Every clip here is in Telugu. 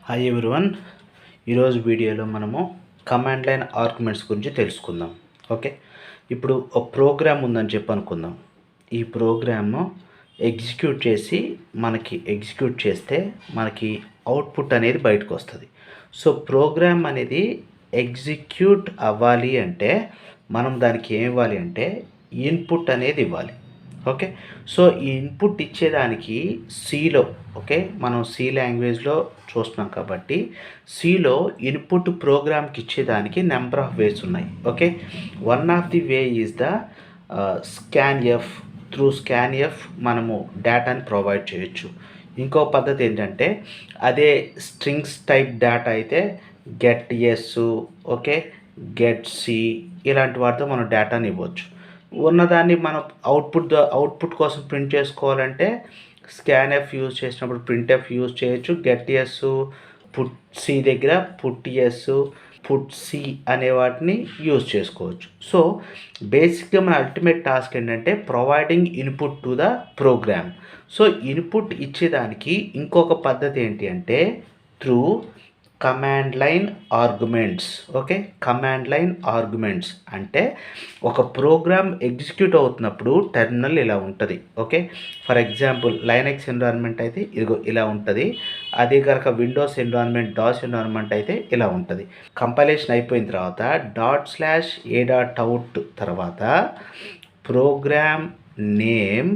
Hi everyone. ఈరోజు వీడియోలో మనము కమాండ్ లైన్ ఆర్గ్యుమెంట్స్ గురించి తెలుసుకుందాం. ఓకే, ఇప్పుడు ఒక ప్రోగ్రామ్ ఉందని చెప్పి అనుకుందాం. ఈ ప్రోగ్రామ్ను ఎగ్జిక్యూట్ చేస్తే మనకి అవుట్పుట్ అనేది బయటకు వస్తుంది. సో ప్రోగ్రామ్ అనేది ఎగ్జిక్యూట్ అవ్వాలి అంటే మనం దానికి ఏమి ఇవ్వాలి అంటే ఇన్పుట్ అనేది ఇవ్వాలి. ఓకే, సో ఈ ఇన్పుట్ ఇచ్చేదానికి సిలో, ఓకే, మనం సి లాంగ్వేజ్లో చూస్తున్నాం కాబట్టి సిలో ఇన్పుట్ ప్రోగ్రామ్కి ఇచ్చేదానికి నెంబర్ ఆఫ్ వేస్ ఉన్నాయి. Okay, one of the way is the scanf. Through scanf మనము డేటాని ప్రొవైడ్ చేయొచ్చు. ఇంకో పద్ధతి ఏంటంటే అదే స్ట్రింగ్స్ టైప్ డేటా అయితే gets, okay, getc ఇలాంటి వాటితో మనం డేటాని ఇవ్వచ్చు. ఉన్నదాన్ని మనం అవుట్పుట్ కోసం ప్రింట్ చేసుకోవాలంటే స్కాన్ఎఫ్ యూజ్ చేసినప్పుడు ప్రింట్ఎఫ్ యూజ్ చేయొచ్చు. గెట్ ఎస్, పుట్ సి దగ్గర పుట్ ఎస్, పుట్ సి అనే వాటిని యూజ్ చేసుకోవచ్చు. సో బేసిక్గా మన అల్టిమేట్ టాస్క్ ఏంటంటే providing input to the program. So input ఇచ్చేదానికి ఇంకొక పద్ధతి ఏంటి అంటే through command line arguments. Okay, command line arguments అంటే ఒక ప్రోగ్రామ్ ఎగ్జిక్యూట్ అవుతున్నప్పుడు టెర్మినల్ ఇలా ఉంటుంది. Okay, for example Linux environment అయితే ఇదిగో ఇలా ఉంటుంది. అదే కనుక విండోస్ ఎన్విరాన్మెంట్, డాస్ ఎన్విరాన్మెంట్ అయితే ఇలా ఉంటుంది. కంపైలేషన్ అయిపోయిన తర్వాత .a.out తర్వాత program name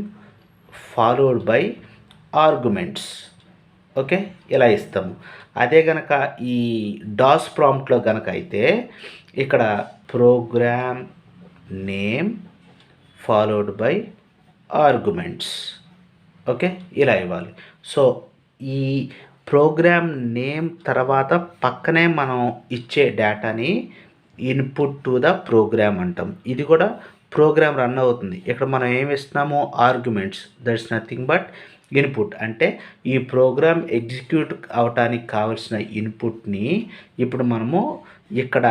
followed by arguments. Okay, ఇలా ఇస్తాము. అదే కనుక ఈ డాస్ ప్రాంప్ట్లో కనుక అయితే ఇక్కడ program name followed by arguments. Okay, ఇలా ఇవ్వాలి. సో ఈ ప్రోగ్రామ్ నేమ్ తర్వాత పక్కనే మనం ఇచ్చే డేటాని ఇన్పుట్ టు ద ప్రోగ్రామ్ అంటాం. ఇది కూడా ప్రోగ్రామ్ రన్ అవుతుంది. ఇక్కడ మనం ఏమి ఇస్తున్నాము arguments, that's nothing but input. అంటే ఈ ప్రోగ్రామ్ ఎగ్జిక్యూట్ అవటానికి కావాల్సిన ఇన్పుట్ని ఇప్పుడు మనము ఇక్కడ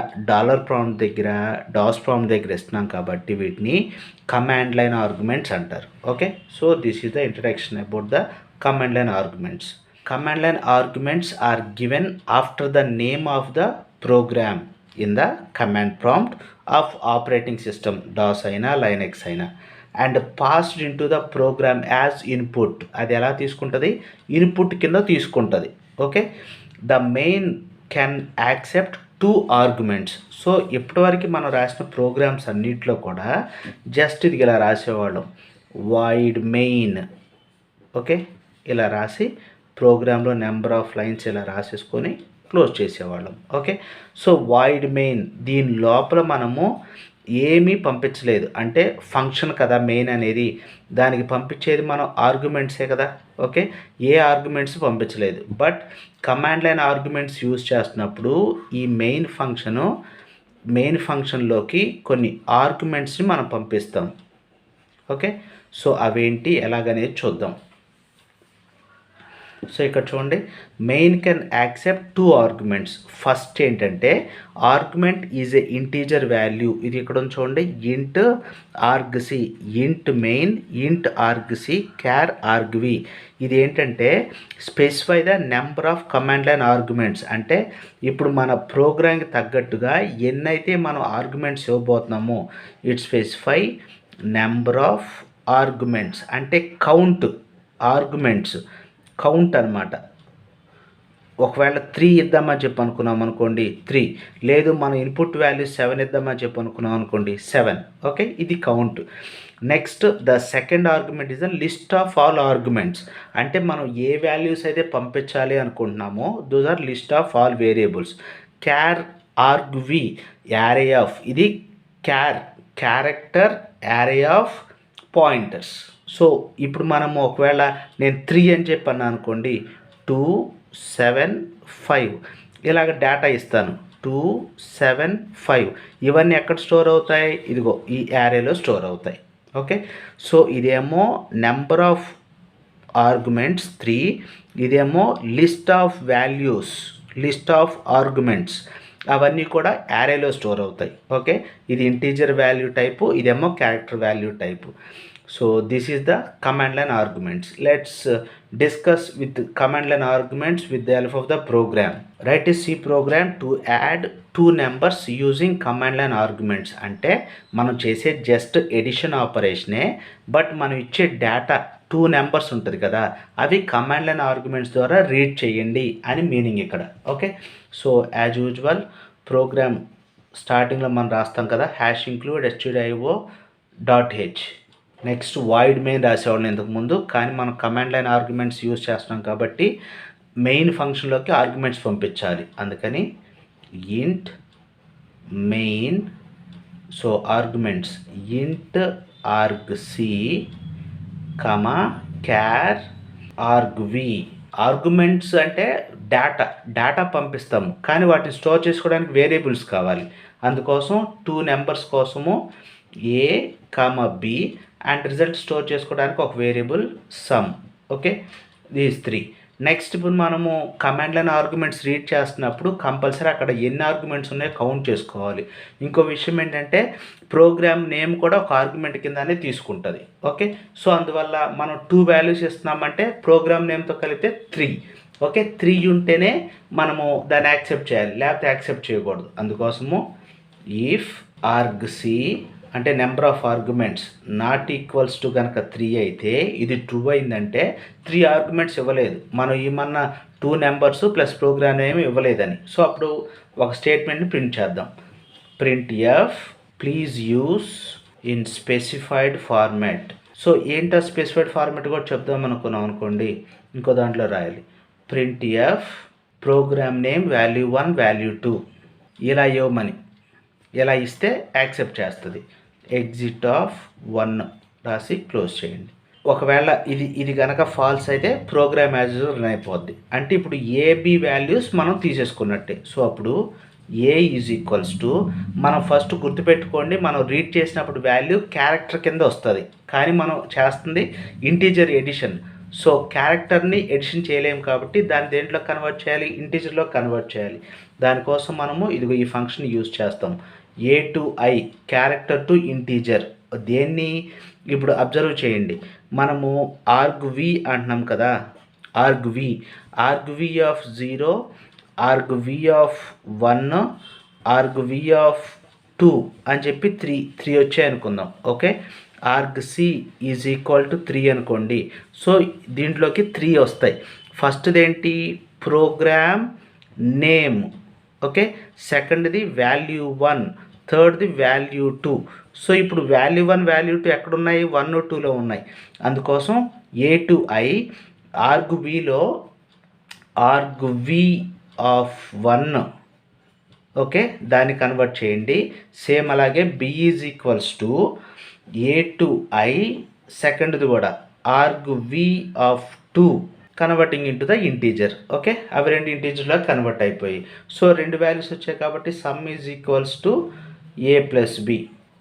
$ప్రాంప్ట్ దగ్గర, డాస్ ప్రాంప్ట్ దగ్గర ఇస్తున్నాం కాబట్టి వీటిని కమాండ్ లైన్ ఆర్గ్యుమెంట్స్ అంటారు. Okay, so this is the introduction about the command line arguments. Command line arguments are given after the name of the program in the command prompt of operating system, DOS అయినా లైనక్స్ అయినా, and passed in to the program as input. అది ఎలా తీసుకుంటుంది? ఇన్పుట్ కింద తీసుకుంటుంది. Okay, the main can accept 2 arguments. So ఇప్పటివరకు మనం రాసిన ప్రోగ్రామ్స్ అన్నింటిలో కూడా జస్ట్ ఇది ఇలా రాసేవాళ్ళం, వాయిడ్ మెయిన్. ఓకే, ఇలా రాసి ప్రోగ్రాంలో నెంబర్ ఆఫ్ లైన్స్ ఇలా రాసేసుకొని క్లోజ్ చేసేవాళ్ళం. ఓకే, సో వాయిడ్ మెయిన్ దీని లోపల మనము ఏమీ పంపించలేదు. అంటే ఫంక్షన్ కదా మెయిన్ అనేది, దానికి పంపించేది మనం ఆర్గ్యుమెంట్సే కదా. ఓకే, ఏ ఆర్గ్యుమెంట్స్ పంపించలేదు. But command line arguments use చేస్తున్నప్పుడు ఈ మెయిన్ ఫంక్షన్లోకి కొన్ని ఆర్గ్యుమెంట్స్ని మనం పంపిస్తాం. ఓకే, సో అవేంటి ఎలాగనేది చూద్దాం. సో ఇక్కడ చూడండి, main can accept 2 arguments. First ఏంటంటే argument is a integer value. ఇది ఇక్కడ చూడండి, ఇంట్ ఆర్గ్సి, ఇంట్ మెయిన్, ఇంట్ ఆర్గ్సి, క్యార్ ఆర్గ్వి. ఇది ఏంటంటే specify the number of command line arguments. అంటే ఇప్పుడు మన ప్రోగ్రామ్కి తగ్గట్టుగా ఎన్నైతే మనం ఆర్గ్యుమెంట్స్ ఇవ్వబోతున్నామో it specify number of arguments. అంటే కౌంట్ ఆర్గ్యుమెంట్స్, కౌంట్ అనమాట. ఒకవేళ 3 ఇద్దామని చెప్పి అనుకున్నాం అనుకోండి 3, లేదు మన ఇన్పుట్ వాల్యూ 7 ఇద్దామని చెప్పి అనుకున్నాం అనుకోండి 7. ఓకే, ఇది count. Next the second argument is the list of all arguments. అంటే మనం ఏ వాల్యూస్ అయితే పంపించాలి అనుకుంటున్నామో those are list of all variables. Char argv, array of, ఇది character array of pointers. So ఇప్పుడు మనము ఒకవేళ నేను 3 అని చెప్పాను అనుకోండి 2, 7, 5 ఇలాగ డేటా ఇస్తాను. 2, 7, 5 ఇవన్నీ ఎక్కడ స్టోర్ అవుతాయి? ఇదిగో ఈ యారేలో స్టోర్ అవుతాయి. ఓకే, సో ఇదేమో నెంబర్ ఆఫ్ ఆర్గ్యుమెంట్స్ 3, ఇదేమో list of values, list of arguments, అవన్నీ కూడా యారేలో స్టోర్ అవుతాయి. ఓకే, ఇది ఇంటీజర్ వాల్యూ టైపు, ఇదేమో character value type. So this is the command line arguments. Let's Discuss with command line arguments with the help of the program. Write a C program to add two numbers using command line arguments. అంటే మనం చేసే జస్ట్ ఎడిషన్ ఆపరేషనే, బట్ మనం ఇచ్చే డేటా 2 నెంబర్స్ ఉంటుంది కదా, అవి కమాండ్ లైన్ ఆర్గ్యుమెంట్స్ ద్వారా రీడ్ చేయండి అని మీనింగ్ ఇక్కడ. Okay, so as usual program స్టార్టింగ్లో మనం రాస్తాం కదా, #include stdio.h. Next void main రాసేవాళ్ళం ఇంతకుముందు, కానీ మనం కమాండ్ లైన్ ఆర్గ్యుమెంట్స్ యూజ్ చేస్తున్నాం కాబట్టి మెయిన్ ఫంక్షన్లోకి ఆర్గ్యుమెంట్స్ పంపించాలి. అందుకని ఇంట్ మెయిన్, సో ఆర్గ్యుమెంట్స్ ఇంట్ argc, క్యార్ argv. ఆర్గ్యుమెంట్స్ అంటే డేటా పంపిస్తాము, కానీ వాటిని స్టోర్ చేసుకోవడానికి వేరియబుల్స్ కావాలి. అందుకోసం 2 నెంబర్స్ కోసము a, b and result store చేసుకోవడానికి ఒక variable some. Okay, these 3. Next ఇప్పుడు మనము కమాండ్ లైన్ ఆర్గ్యుమెంట్స్ రీడ్ చేస్తున్నప్పుడు కంపల్సరీ అక్కడ ఎన్ని ఆర్గ్యుమెంట్స్ ఉన్నాయో కౌంట్ చేసుకోవాలి. ఇంకో విషయం ఏంటంటే ప్రోగ్రామ్ నేమ్ కూడా ఒక ఆర్గ్యుమెంట్ కిందనే తీసుకుంటుంది. ఓకే, సో అందువల్ల మనం 2 వాల్యూస్ ఇస్తున్నామంటే ప్రోగ్రామ్ నేమ్తో కలిపితే 3. ఓకే, 3 ఉంటేనే మనము దాన్ని యాక్సెప్ట్ చేయాలి, లేకపోతే యాక్సెప్ట్ చేయకూడదు. అందుకోసము ఇఫ్ argc అంటే number of arguments not equals to కనుక 3 అయితే ఇది ట్రూ అయిందంటే 3 ఆర్గ్యుమెంట్స్ ఇవ్వలేదు, మనం ఏమన్నా 2 నెంబర్స్ ప్లస్ ప్రోగ్రామ్ ఏమి ఇవ్వలేదని. సో అప్పుడు ఒక స్టేట్మెంట్ని ప్రింట్ చేద్దాం. Print F please use in specified format. So ఏంటో స్పెసిఫైడ్ ఫార్మాట్ కూడా చెప్దాం అనుకున్నాం అనుకోండి, ఇంకో దాంట్లో రాయాలి. ప్రింట్ ఎఫ్ ప్రోగ్రామ్ నేమ్ వాల్యూ1 వాల్యూ2 ఇలా ఇవ్వమని, ఇలా ఇస్తే యాక్సెప్ట్ చేస్తుంది. ఎగ్జిట్ ఆఫ్ 1 రాసి క్లోజ్ చేయండి. ఒకవేళ ఇది కనుక ఫాల్స్ అయితే ప్రోగ్రామ్ యాజ్ రన్ అయిపోద్ది. అంటే ఇప్పుడు ఏబి వాల్యూస్ మనం తీసేసుకున్నట్టే. సో అప్పుడు ఏ ఈజ్ ఈక్వల్స్ టు, మనం ఫస్ట్ గుర్తుపెట్టుకోండి, మనం రీడ్ చేసినప్పుడు వాల్యూ క్యారెక్టర్ కింద వస్తుంది, కానీ మనం చేస్తుంది ఇంటీజర్ ఎడిషన్. సో క్యారెక్టర్ని ఎడిషన్ చేయలేము కాబట్టి దాన్ని దేంట్లో కన్వర్ట్ చేయాలి, ఇంటీజర్లో కన్వర్ట్ చేయాలి. దానికోసం మనము ఇదిగో ఈ ఫంక్షన్ యూజ్ చేస్తాం. A to I, character to integer. దేన్ని ఇప్పుడు అబ్జర్వ్ చేయండి, మనము argv అంటున్నాం కదా, argv of 0, argv of 1, argv of 2 అని చెప్పి 3 వచ్చాయి అనుకుందాం. ఓకే, argc ఈజ్ ఈక్వల్ టు 3 అనుకోండి. సో దీంట్లోకి 3 వస్తాయి. ఫస్ట్ది ఏంటి, ప్రోగ్రామ్ నేమ్. ఓకే, సెకండ్ది వాల్యూ1, థర్డ్ది వాల్యూ2. సో ఇప్పుడు వాల్యూ1 వాల్యూ2 ఎక్కడున్నాయి, 1, 2లో ఉన్నాయి. అందుకోసం ఏ టు ఐ ఆర్గ్విలో argv ఆఫ్ 1, ఓకే, దాన్ని కన్వర్ట్ చేయండి. సేమ్ అలాగే b is equals to A to I సెకండ్ది కూడా argv of 2 converting into the integer. Okay, అవి 2 ఇంటీజర్లో కన్వర్ట్ అయిపోయి. సో 2 వాల్యూస్ వచ్చాయి కాబట్టి sum is equals to a plus b.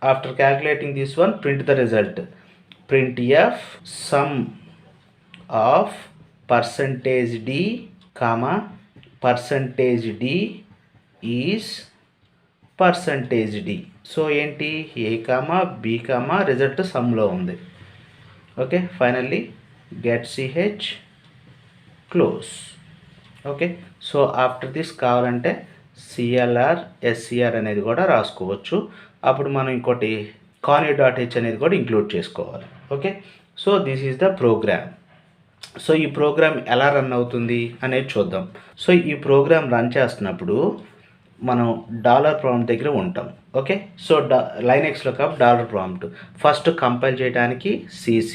After calculating this one, print the result. Print F sum of %d, %d is %d. So ఏంటి, a, b, రిజల్ట్ సమ్లో ఉంది. Okay, finally get ch close. Okay, so after this కావాలంటే CLR SCR అనేది కూడా రాసుకోవచ్చు. అప్పుడు మనం ఇంకోటి conio.h అనేది కూడా ఇంక్లూడ్ చేసుకోవాలి. Okay, so this is the program. So ఈ ప్రోగ్రామ్ ఎలా రన్ అవుతుంది అనేది చూద్దాం. సో ఈ ప్రోగ్రామ్ రన్ చేస్తున్నప్పుడు మనం డాలర్ ప్రాంప్ట్ దగ్గర ఉంటాం. ఓకే, సో లైనెక్స్లో కాబట్టి డాలర్ ప్రాంప్ట్. ఫస్ట్ కంపైల్ చేయడానికి cc,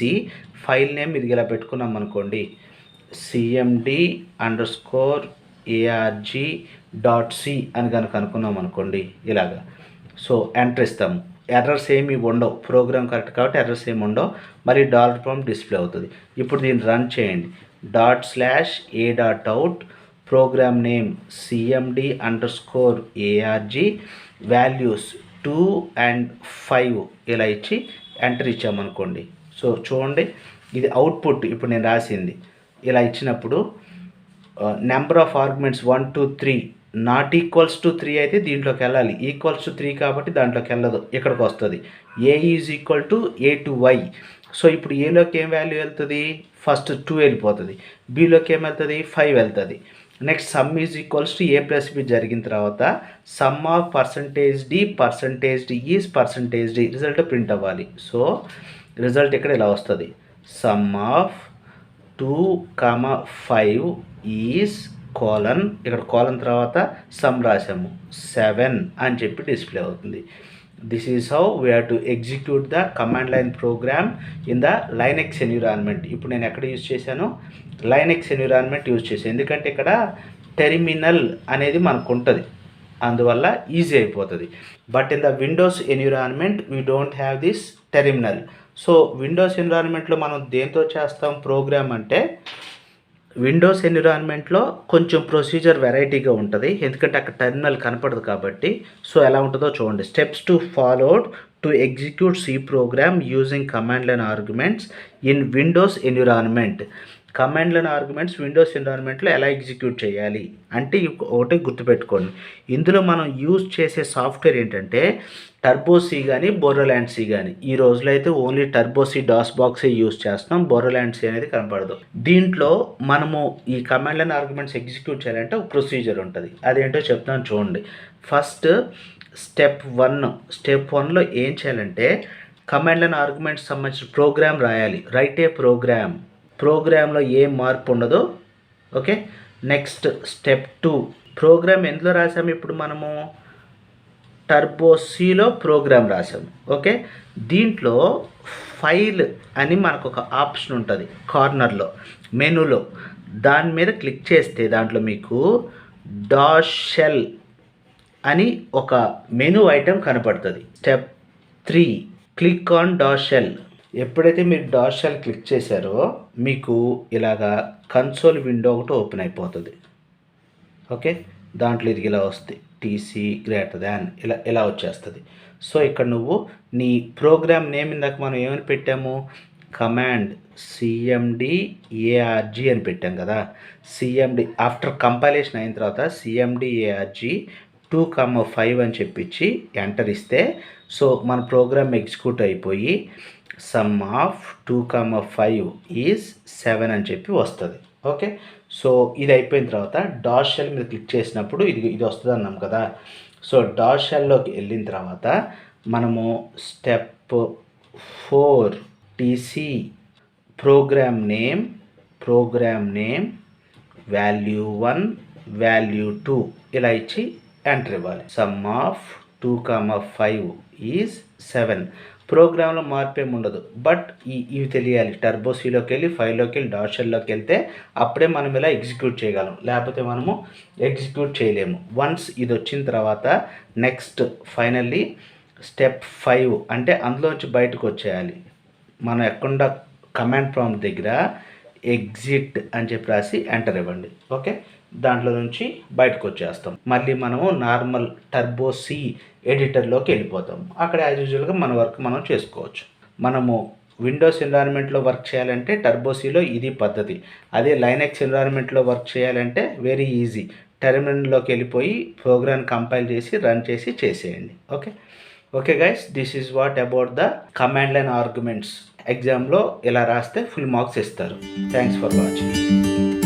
ఫైల్ నేమ్ ఇది ఇలా పెట్టుకున్నాం అనుకోండి, cmd_arg.c అని కనుక అనుకున్నాం అనుకోండి ఇలాగా. సో ఎంటర్ ఇస్తాము, ఎర్రర్స్ ఏమి ఉండవు, ప్రోగ్రామ్ కరెక్ట్ కాబట్టి ఎర్రర్స్ ఏమి ఉండవు. మరి డాలర్ ప్రాంప్ట్ డిస్ప్లే అవుతుంది. ఇప్పుడు దీన్ని రన్ చేయండి. ./a.out programme name cmd_arg values 2 and 5 ఇలా ఇచ్చి ఎంటర్ ఇచ్చామనుకోండి. సో చూడండి, ఇది అవుట్పుట్ ఇప్పుడు నేను రాసింది. ఇలా ఇచ్చినప్పుడు number of arguments 1, 2, 3 not equals to 3 అయితే దీంట్లోకి వెళ్ళాలి, ఈక్వల్స్ టు 3 కాబట్టి దాంట్లోకి వెళ్ళదు, ఇక్కడికి వస్తుంది. A is equal to a to y, so ఇప్పుడు ఏలోకి ఏం వాల్యూ వెళ్తుంది, ఫస్ట్ 2 వెళ్ళిపోతుంది, బిలోకి ఏం వెళ్తుంది, 5 వెళ్తుంది. Next sum is equals to A plus B జరిగిన తర్వాత sum of percentage D is percentage D result print అవ్వాలి. సో రిజల్ట్ ఇక్కడ ఇలా వస్తుంది, సమ్ ఆఫ్ 2, 5 ఈజ్ కోలన్, ఇక్కడ కోలన్ తర్వాత సమ్ రాసాము 7 అని చెప్పి డిస్ప్లే అవుతుంది. This is how we have to execute the command line program in the Linux environment. ఇప్పుడు నేను ఎక్కడ యూజ్ చేశాను, లైనెక్స్ ఎన్విరాన్మెంట్ యూజ్ చేశాను, ఎందుకంటే ఇక్కడ టెర్మినల్ అనేది మనకు ఉంటుంది, అందువల్ల ఈజీ అయిపోతుంది. But in the Windows environment we don't have this terminal. So Windows ఎన్విరాన్మెంట్లో మనం దేంతో చేస్తాం ప్రోగ్రామ్ అంటే, విండోస్ ఎన్విరాన్మెంట్లో కొంచెం ప్రొసీజర్ వెరైటీగా ఉంటుంది, ఎందుకంటే అక్కడ టెర్మినల్ కనపడదు కాబట్టి. సో ఎలా ఉంటుందో చూడండి. Steps to followed to execute C program using command line arguments in Windows environment. Command line arguments Windows ఎన్విరాన్మెంట్లో ఎలా ఎగ్జిక్యూట్ చేయాలి అంటే ఒకటి గుర్తుపెట్టుకోండి, ఇందులో మనం యూజ్ చేసే సాఫ్ట్వేర్ ఏంటంటే టర్బో సి కానీ బోరోలాండ్ సి కానీ. ఈ రోజులో అయితే ఓన్లీ టర్బో సి డాస్ బాక్సే యూజ్ చేస్తున్నాం, బోరోలాండ్ సి అనేది కనపడదు. దీంట్లో మనము ఈ కమాండ్ లైన్ ఆర్గ్యుమెంట్స్ ఎగ్జిక్యూట్ చేయాలంటే ఒక ప్రొసీజర్ ఉంటుంది, అదేంటో చెప్తాను చూడండి. ఫస్ట్ స్టెప్ 1లో ఏం చేయాలంటే కమాండ్ లైన్ ఆర్గ్యుమెంట్స్ సంబంధించిన ప్రోగ్రామ్ రాయాలి. రైట్ ఏ ప్రోగ్రామ్లో ఏం మార్పు ఉండదు. ఓకే, నెక్స్ట్ స్టెప్ 2 ప్రోగ్రామ్ ఎందులో రాసాము, ఇప్పుడు మనము టర్బో సిలో ప్రోగ్రామ్ రాసాము. ఓకే, దీంట్లో ఫైల్ అని మనకు ఒక ఆప్షన్ ఉంటుంది కార్నర్లో మెనూలో, దాని మీద క్లిక్ చేస్తే దాంట్లో మీకు డాష్ షెల్ అని ఒక మెనూ ఐటెం కనపడుతుంది. Step 3 click on dash shell. ఎప్పుడైతే మీరు డాష్ షెల్ క్లిక్ చేశారో మీకు ఇలాగా కన్సోల్ విండో ఒకటి ఓపెన్ అయిపోతుంది. ఓకే, దాంట్లో ఇది ఇలా వస్తుంది, టీసీ గ్రేటర్ దాన్ ఇలా వచ్చేస్తుంది. సో ఇక్కడ నువ్వు నీ ప్రోగ్రామ్ నేమ్ ఇందాక మనం ఏమని పెట్టాము, కమాండ్ cmd.arg అని పెట్టాం కదా. cmd ఆఫ్టర్ కంపైలేషన్ అయిన తర్వాత cmd.arg 2,5 అని చెప్పించి ఎంటర్ ఇస్తే సో మన ప్రోగ్రామ్ ఎగ్జిక్యూట్ అయిపోయి సమ్ ఆఫ్ 2,5 ఈజ్ 7 అని చెప్పి వస్తుంది. ఓకే, సో ఇది అయిపోయిన తర్వాత డాష్ షెల్ మీద క్లిక్ చేసినప్పుడు ఇది వస్తుంది అన్నాం కదా. సో డాష్ షెల్లోకి వెళ్ళిన తర్వాత మనము step 4 TC program name value 1 value 2 ఇలా ఇచ్చి ఎంటర్ ఇవ్వాలి. Sum of 2,5 is 7. ప్రోగ్రాంలో మార్పు ఏమి ఉండదు, బట్ ఇవి తెలియాలి. టర్బో సిలోకి వెళ్ళి ఫైల్లోకి వెళ్ళి డాష్ షెల్లోకి వెళ్తే అప్పుడే మనం ఇలా ఎగ్జిక్యూట్ చేయగలం, లేకపోతే మనము ఎగ్జిక్యూట్ చేయలేము. వన్స్ ఇది వచ్చిన తర్వాత నెక్స్ట్ ఫైనల్లీ స్టెప్ 5 అంటే అందులోంచి బయటకు వచ్చేయాలి. మనం ఎక్కడ కమాండ్ ప్రాంప్ట్ దగ్గర ఎగ్జిట్ అని చెప్పి రాసి ఎంటర్ ఇవ్వండి. ఓకే, దాంట్లో నుంచి బయటకు వచ్చేస్తాం. మళ్ళీ మనము నార్మల్ టర్బో సి ఎడిటర్లోకి వెళ్ళిపోతాం. అక్కడ యాజ్ యూజువల్గా మన వర్క్ మనం చేసుకోవచ్చు. మనము విండోస్ ఎన్విరాన్మెంట్లో వర్క్ చేయాలంటే టర్బో సిలో ఇది పద్ధతి. అదే లైనెక్స్ ఎన్విరాన్మెంట్లో వర్క్ చేయాలంటే వెరీ ఈజీ, టెర్మినల్లోకి వెళ్ళిపోయి ప్రోగ్రామ్ కంపైల్ చేసి రన్ చేసి చేసేయండి. Okay guys, this is what about the command line arguments. ఎగ్జామ్లో ఇలా రాస్తే ఫుల్ మార్క్స్ ఇస్తారు. Thanks for watching.